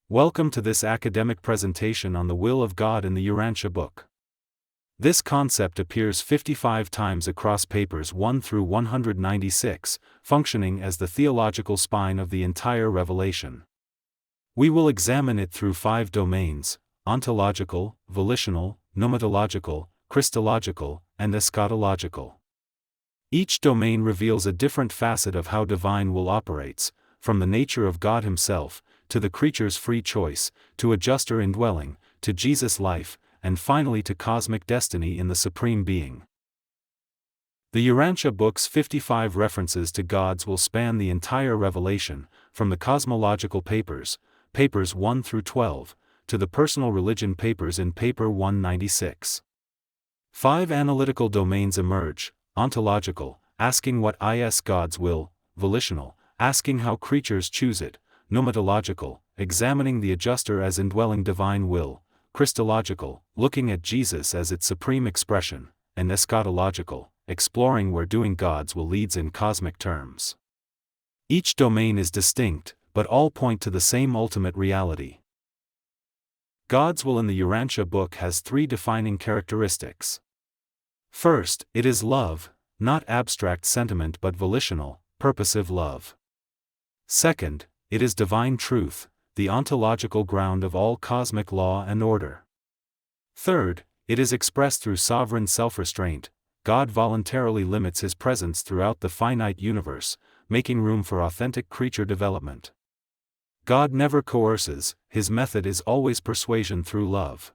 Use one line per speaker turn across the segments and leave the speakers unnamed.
Welcome to this academic presentation on the will of God in the Urantia Book. This concept appears 55 times across papers 1 through 196, functioning as the theological spine of the entire revelation. We will examine it through 5 domains: ontological, volitional, pneumatological, Christological, and eschatological. Each domain reveals a different facet of how divine will operates, from the nature of God Himself, to the creature's free choice, to adjuster indwelling, to Jesus' life, and finally to cosmic destiny in the Supreme Being. The Urantia Book's 55 references to gods will span the entire revelation, from the cosmological papers, papers 1 through 12, to the personal religion papers in paper 196. 5 analytical domains emerge: ontological, asking what is God's will; volitional, asking how creatures choose it; pneumatological, examining the adjuster as indwelling divine will; Christological, looking at Jesus as its supreme expression; and eschatological, exploring where doing God's will leads in cosmic terms. Each domain is distinct, but all point to the same ultimate reality. God's will in the Urantia Book has 3 defining characteristics. First, it is love, not abstract sentiment but volitional, purposive love. Second, it is divine truth, the ontological ground of all cosmic law and order. Third, it is expressed through sovereign self-restraint. God voluntarily limits His presence throughout the finite universe, making room for authentic creature development. God never coerces, His method is always persuasion through love.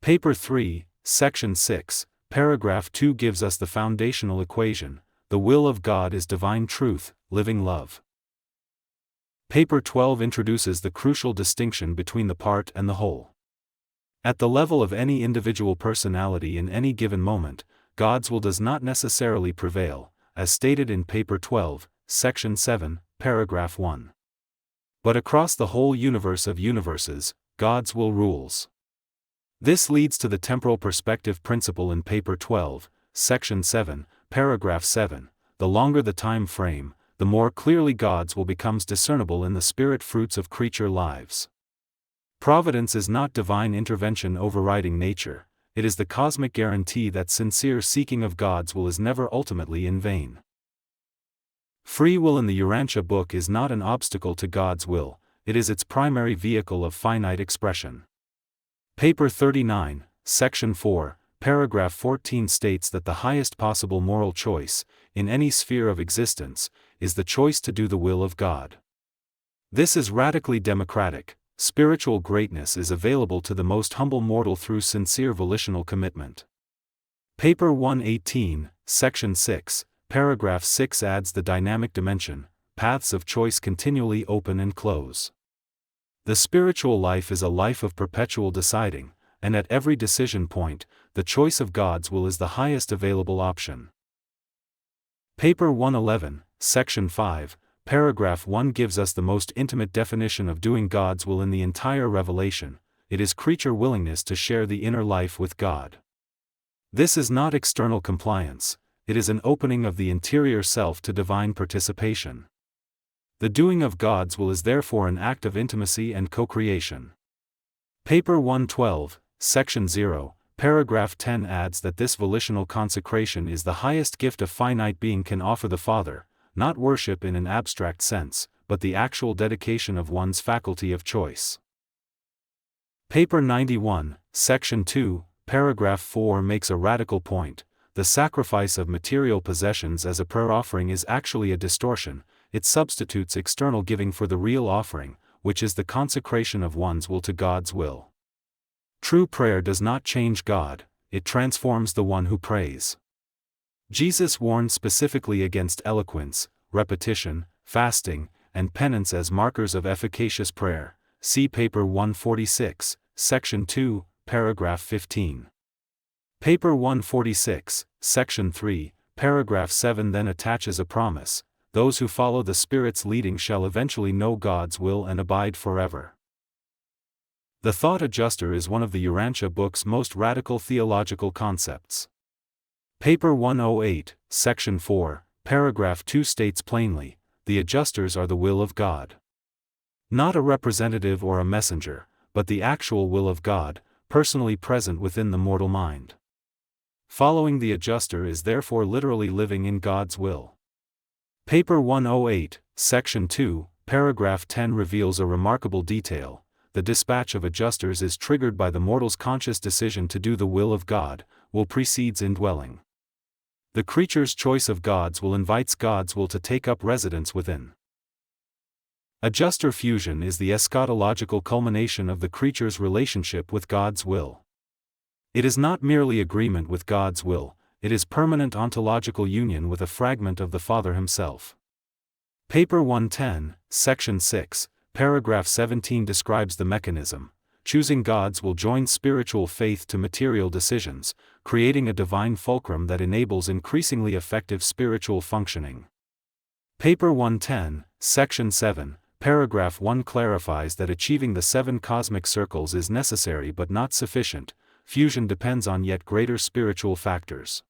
Paper 3, Section 6, Paragraph 2 gives us the foundational equation: the will of God is divine truth, living love. Paper 12 introduces the crucial distinction between the part and the whole. At the level of any individual personality in any given moment, God's will does not necessarily prevail, as stated in Paper 12, Section 7, Paragraph 1. But across the whole universe of universes, God's will rules. This leads to the temporal perspective principle in Paper 12, Section 7, Paragraph 7. The longer the time frame, the more clearly God's will becomes discernible in the spirit fruits of creature lives. Providence is not divine intervention overriding nature, it is the cosmic guarantee that sincere seeking of God's will is never ultimately in vain. Free will in the Urantia Book is not an obstacle to God's will, it is its primary vehicle of finite expression. Paper 39, Section 4, Paragraph 14 states that the highest possible moral choice, in any sphere of existence, is the choice to do the will of God. This is radically democratic. Spiritual greatness is available to the most humble mortal through sincere volitional commitment. Paper 118, Section 6, Paragraph 6 adds the dynamic dimension: paths of choice continually open and close. The spiritual life is a life of perpetual deciding, and at every decision point, the choice of God's will is the highest available option. Paper 111, Section 5, Paragraph 1 gives us the most intimate definition of doing God's will in the entire revelation: it is creature willingness to share the inner life with God. This is not external compliance, it is an opening of the interior self to divine participation. The doing of God's will is therefore an act of intimacy and co-creation. Paper 112, Section 0, Paragraph 10 adds that this volitional consecration is the highest gift a finite being can offer the Father, not worship in an abstract sense, but the actual dedication of one's faculty of choice. Paper 91, Section 2, Paragraph 4 makes a radical point: the sacrifice of material possessions as a prayer offering is actually a distortion. It substitutes external giving for the real offering, which is the consecration of one's will to God's will. True prayer does not change God, it transforms the one who prays. Jesus warned specifically against eloquence, repetition, fasting, and penance as markers of efficacious prayer. See Paper 146, Section 2, Paragraph 15. Paper 146, Section 3, Paragraph 7 then attaches a promise: those who follow the Spirit's leading shall eventually know God's will and abide forever. The thought adjuster is one of the Urantia Book's most radical theological concepts. Paper 108, Section 4, Paragraph 2 states plainly: the adjusters are the will of God. Not a representative or a messenger, but the actual will of God, personally present within the mortal mind. Following the adjuster is therefore literally living in God's will. Paper 108, Section 2, Paragraph 10 reveals a remarkable detail. The dispatch of adjusters is triggered by the mortal's conscious decision to do the will of God, will precedes indwelling. The creature's choice of God's will invites God's will to take up residence within. Adjuster fusion is the eschatological culmination of the creature's relationship with God's will. It is not merely agreement with God's will, it is permanent ontological union with a fragment of the Father himself. Paper 110, Section 6, Paragraph 17 describes the mechanism. Choosing God's will joins spiritual faith to material decisions, creating a divine fulcrum that enables increasingly effective spiritual functioning. Paper 110, Section 7, Paragraph 1 clarifies that achieving the 7 cosmic circles is necessary but not sufficient. Fusion depends on yet greater spiritual factors.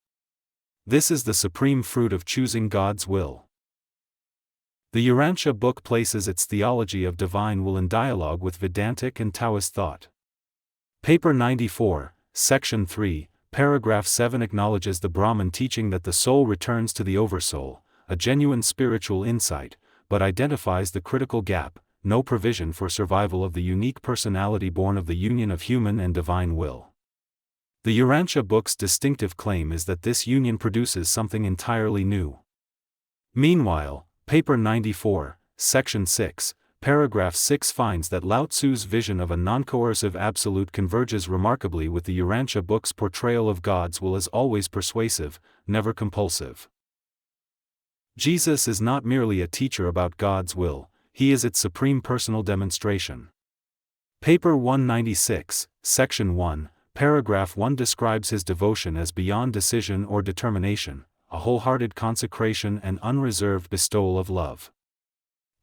This is the supreme fruit of choosing God's will. The Urantia Book places its theology of divine will in dialogue with Vedantic and Taoist thought. Paper 94, Section 3, Paragraph 7 acknowledges the Brahman teaching that the soul returns to the Oversoul, a genuine spiritual insight, but identifies the critical gap, no provision for survival of the unique personality born of the union of human and divine will. The Urantia Book's distinctive claim is that this union produces something entirely new. Meanwhile, Paper 94, Section 6, Paragraph 6 finds that Lao Tzu's vision of a non-coercive absolute converges remarkably with the Urantia Book's portrayal of God's will as always persuasive, never compulsive. Jesus is not merely a teacher about God's will, he is its supreme personal demonstration. Paper 196, Section 1, Paragraph 1 describes his devotion as beyond decision or determination, a wholehearted consecration and unreserved bestowal of love.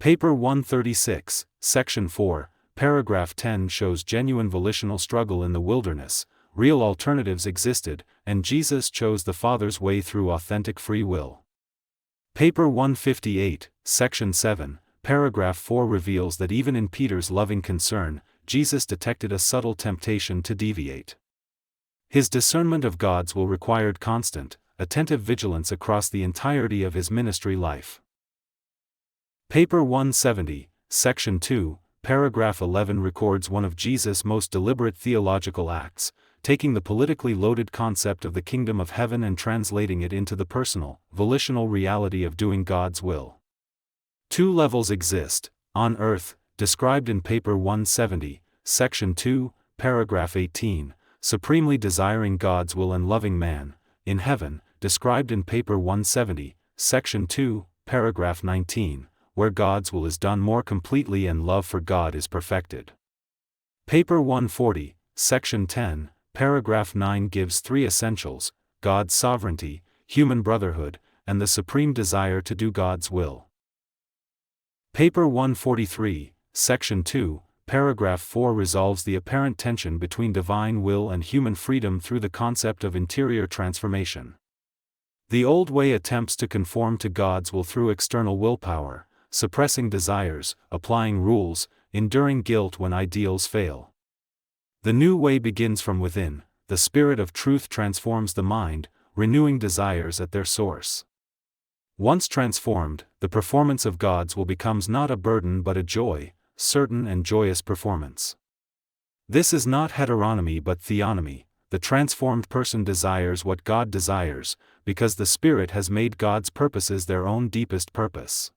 Paper 136, Section 4, Paragraph 10 shows genuine volitional struggle in the wilderness, real alternatives existed, and Jesus chose the Father's way through authentic free will. Paper 158, Section 7, Paragraph 4 reveals that even in Peter's loving concern, Jesus detected a subtle temptation to deviate. His discernment of God's will required constant, attentive vigilance across the entirety of his ministry life. Paper 170, Section 2, Paragraph 11 records one of Jesus' most deliberate theological acts, taking the politically loaded concept of the kingdom of heaven and translating it into the personal, volitional reality of doing God's will. 2 levels exist, on earth, described in Paper 170, Section 2, Paragraph 18, supremely desiring God's will and loving man, in heaven, described in Paper 170, Section 2, Paragraph 19, where God's will is done more completely and love for God is perfected. Paper 140, Section 10, Paragraph 9 gives 3 essentials: God's sovereignty, human brotherhood, and the supreme desire to do God's will. Paper 143, Section 2, Paragraph 4 resolves the apparent tension between divine will and human freedom through the concept of interior transformation. The old way attempts to conform to God's will through external willpower, suppressing desires, applying rules, enduring guilt when ideals fail. The new way begins from within. The Spirit of truth transforms the mind, renewing desires at their source. Once transformed, the performance of God's will becomes not a burden but a joy, certain and joyous performance. This is not heteronomy but theonomy. The transformed person desires what God desires, because the Spirit has made God's purposes their own deepest purpose.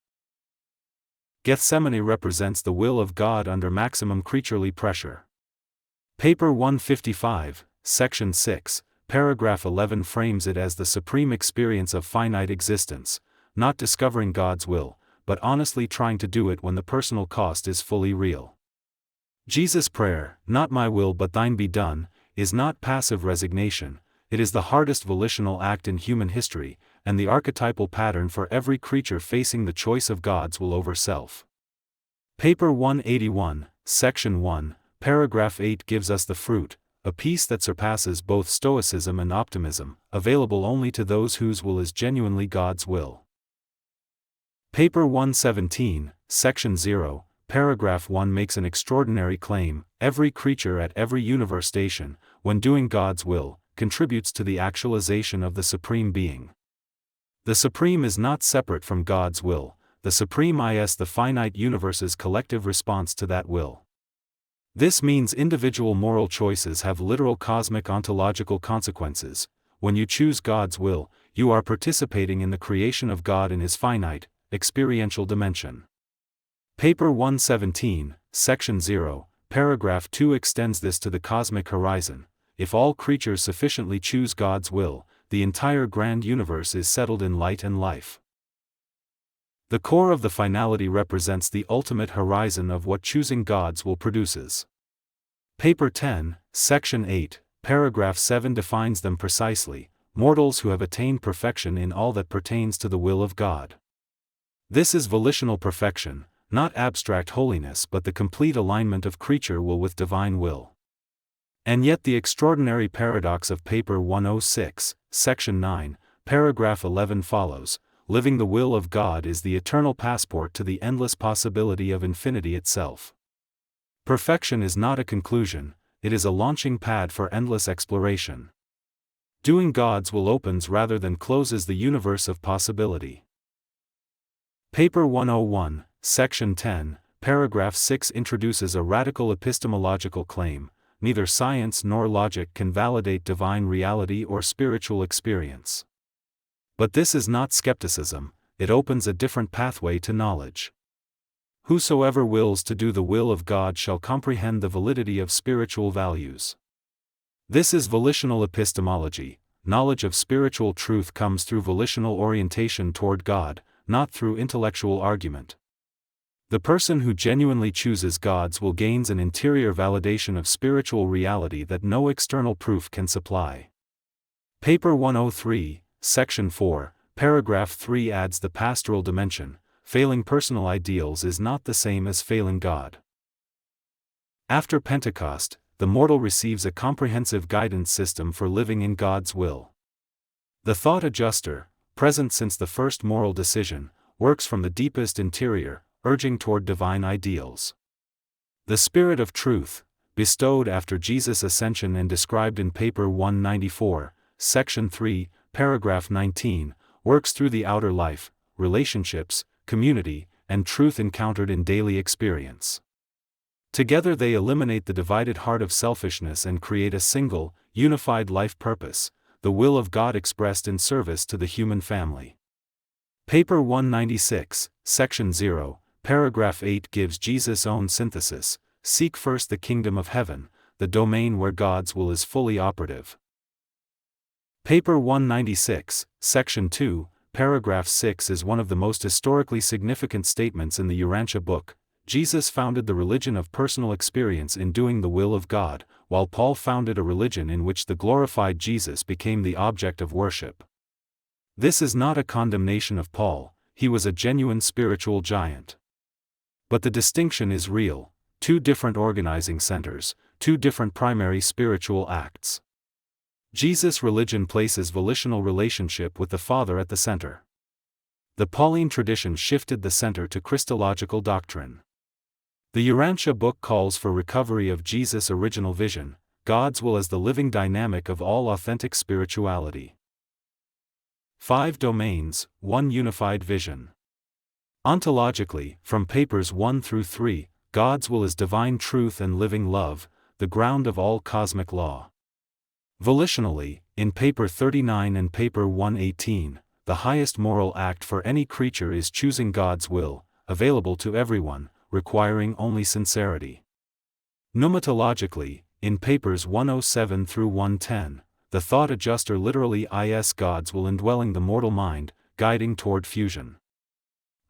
Gethsemane represents the will of God under maximum creaturely pressure. Paper 155, Section 6, Paragraph 11 frames it as the supreme experience of finite existence, not discovering God's will, but honestly trying to do it when the personal cost is fully real. Jesus' prayer, "Not my will but thine be done," is not passive resignation, it is the hardest volitional act in human history, and the archetypal pattern for every creature facing the choice of God's will over self. Paper 181, Section 1, Paragraph 8 gives us the fruit, a peace that surpasses both stoicism and optimism, available only to those whose will is genuinely God's will. Paper 117, Section 0, paragraph 1 makes an extraordinary claim: every creature at every universe station, when doing God's will, contributes to the actualization of the Supreme Being. The Supreme is not separate from God's will, the Supreme is the finite universe's collective response to that will. This means individual moral choices have literal cosmic ontological consequences. When you choose God's will, you are participating in the creation of God in His finite, experiential dimension. Paper 117, Section 0, Paragraph 2 extends this to the cosmic horizon. If all creatures sufficiently choose God's will, the entire grand universe is settled in light and life. The core of the finality represents the ultimate horizon of what choosing God's will produces. Paper 10, Section 8, Paragraph 7 defines them precisely: mortals who have attained perfection in all that pertains to the will of God. This is volitional perfection, not abstract holiness but the complete alignment of creature will with divine will. And yet the extraordinary paradox of Paper 106, Section 9, Paragraph 11 follows: living the will of God is the eternal passport to the endless possibility of infinity itself. Perfection is not a conclusion, it is a launching pad for endless exploration. Doing God's will opens rather than closes the universe of possibility. Paper 101, Section 10, Paragraph 6 introduces a radical epistemological claim: neither science nor logic can validate divine reality or spiritual experience. But this is not skepticism, it opens a different pathway to knowledge. Whosoever wills to do the will of God shall comprehend the validity of spiritual values. This is volitional epistemology. Knowledge of spiritual truth comes through volitional orientation toward God, not through intellectual argument. The person who genuinely chooses God's will gains an interior validation of spiritual reality that no external proof can supply. Paper 103, Section 4, Paragraph 3 adds the pastoral dimension: failing personal ideals is not the same as failing God. After Pentecost, the mortal receives a comprehensive guidance system for living in God's will. The thought adjuster, present since the first moral decision, works from the deepest interior, urging toward divine ideals. The Spirit of Truth, bestowed after Jesus' ascension and described in Paper 194, Section 3, Paragraph 19, works through the outer life, relationships, community, and truth encountered in daily experience. Together they eliminate the divided heart of selfishness and create a single, unified life purpose, the will of God expressed in service to the human family. Paper 196, Section 0, Paragraph 8 gives Jesus' own synthesis: seek first the kingdom of heaven, the domain where God's will is fully operative. Paper 196, Section 2, Paragraph 6 is one of the most historically significant statements in the Urantia Book. Jesus founded the religion of personal experience in doing the will of God, while Paul founded a religion in which the glorified Jesus became the object of worship. This is not a condemnation of Paul, he was a genuine spiritual giant. But the distinction is real: two different organizing centers, two different primary spiritual acts. Jesus' religion places volitional relationship with the Father at the center. The Pauline tradition shifted the center to Christological doctrine. The Urantia Book calls for recovery of Jesus' original vision, God's will as the living dynamic of all authentic spirituality. 5 domains, 1 unified vision. Ontologically, from Papers 1 through 3, God's will is divine truth and living love, the ground of all cosmic law. Volitionally, in Paper 39 and Paper 118, the highest moral act for any creature is choosing God's will, available to everyone, requiring only sincerity. Pneumatologically, in Papers 107 through 110, the thought adjuster literally is God's will indwelling the mortal mind, guiding toward fusion.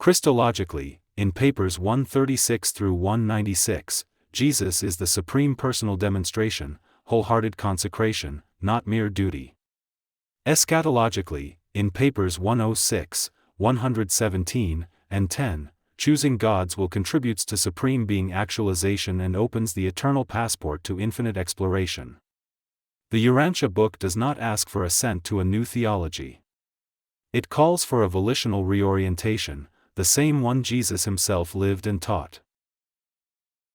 Christologically, in Papers 136 through 196, Jesus is the supreme personal demonstration, wholehearted consecration, not mere duty. Eschatologically, in Papers 106, 117, and 10, choosing God's will contributes to supreme being actualization and opens the eternal passport to infinite exploration. The Urantia Book does not ask for assent to a new theology. It calls for a volitional reorientation, the same one Jesus himself lived and taught.